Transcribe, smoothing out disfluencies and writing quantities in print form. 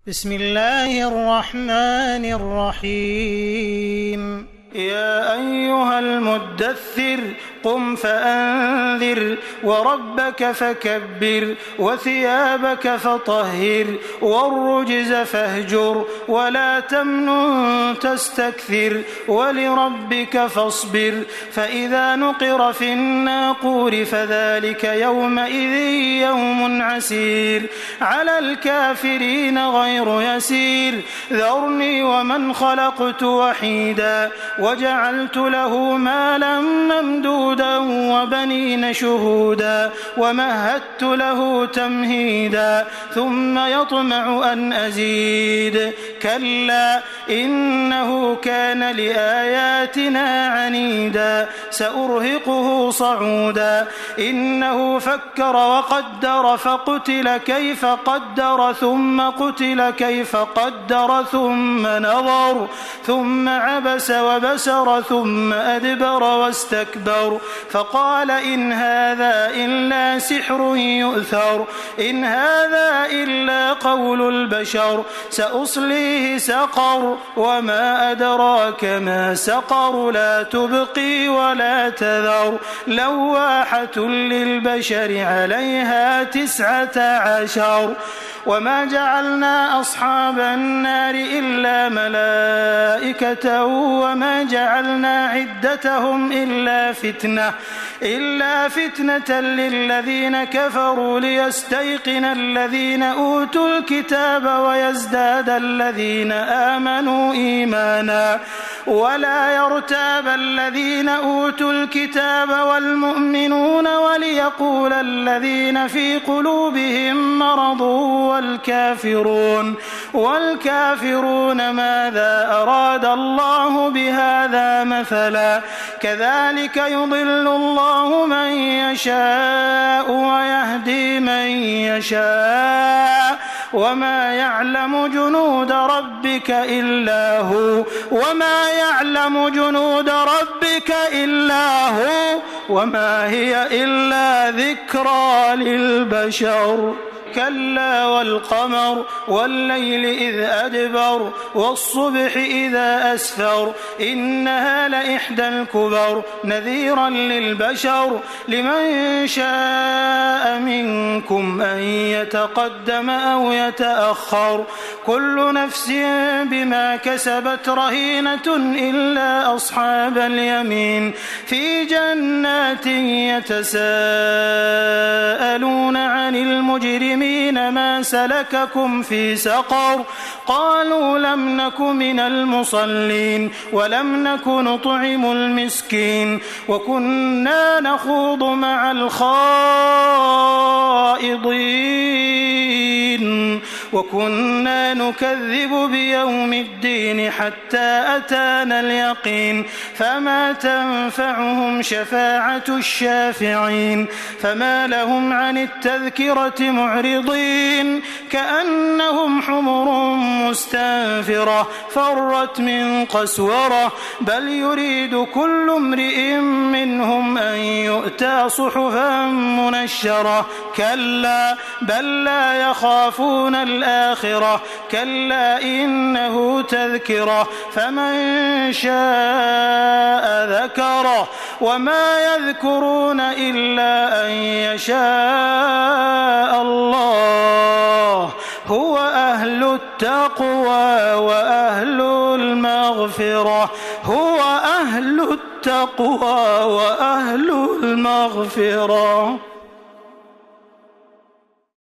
بسم الله الرحمن الرحيم يا أيها المدثر قم فأنذر وربك فكبر وثيابك فطهر والرجز فاهجر ولا تمنن تستكثر ولربك فاصبر فإذا نقر في الناقور فذلك يومئذ يوم عسير على الكافرين غير يسير ذرني ومن خلقت وحيدا وجعلت له مالا ممدودا وبنين شهودا ومهدت له تمهيدا ثم يطمع أن أزيد كلا إنه كان لآياتنا عنيدا سأرهقه صعودا إنه فكر وقدر فقتل كيف قدر ثم قتل كيف قدر ثم نظر ثم عبس وبسر ثم أدبر واستكبر فقال إن هذا إلا سحر يؤثر إن هذا إلا قول البشر سأصليه سقر وما أدراك ما سقر لا تبقي ولا تذر لواحة للبشر عليها 19 وما جعلنا أصحاب النار إلا ملائكة وما جعلنا عدتهم إلا فتنة للذين كفروا ليستيقن الذين أوتوا الكتاب ويزداد الذين آمنوا إيمانا ولا يرتاب الذين أوتوا الكتاب والمؤمنون وليقول الذين في قلوبهم مرض والكافرون ماذا أراد الله بهذا مثلا كذلك يضل الله من يشاء ويهدي من يشاء وما يعلم جنود ربك إلا هو وما هي إلا ذكرى للبشر كلا والقمر والليل إذ أدبر والصبح إذا أسفر إنها لإحدى الكبر نذيرا للبشر لمن شاء منكم أن يتقدم أو يتأخر كل نفس بما كسبت رهينة إلا أصحاب اليمين في جنات يتساءلون عن المجرمين ما سلككم في سقر قالوا لم نك من المصلين ولم نك نطعم المسكين وكنا نخوض مع الخائضين وكنا نكذب بيوم الدين حتى أتانا اليقين فما تنفعهم شفاعة الشافعين فما لهم عن التذكرة معرضين كأنهم حمر مستنفرة فرت من قسورة بل يريد كل امرئ منهم أن يؤتى صحفا منشرة كلا بل لا يخافون الآخرة كلا إنه تذكرة فمن شاء ذكره وما يذكرون إلا أن يشاء الله هو أهل التقوى وأهل المغفرة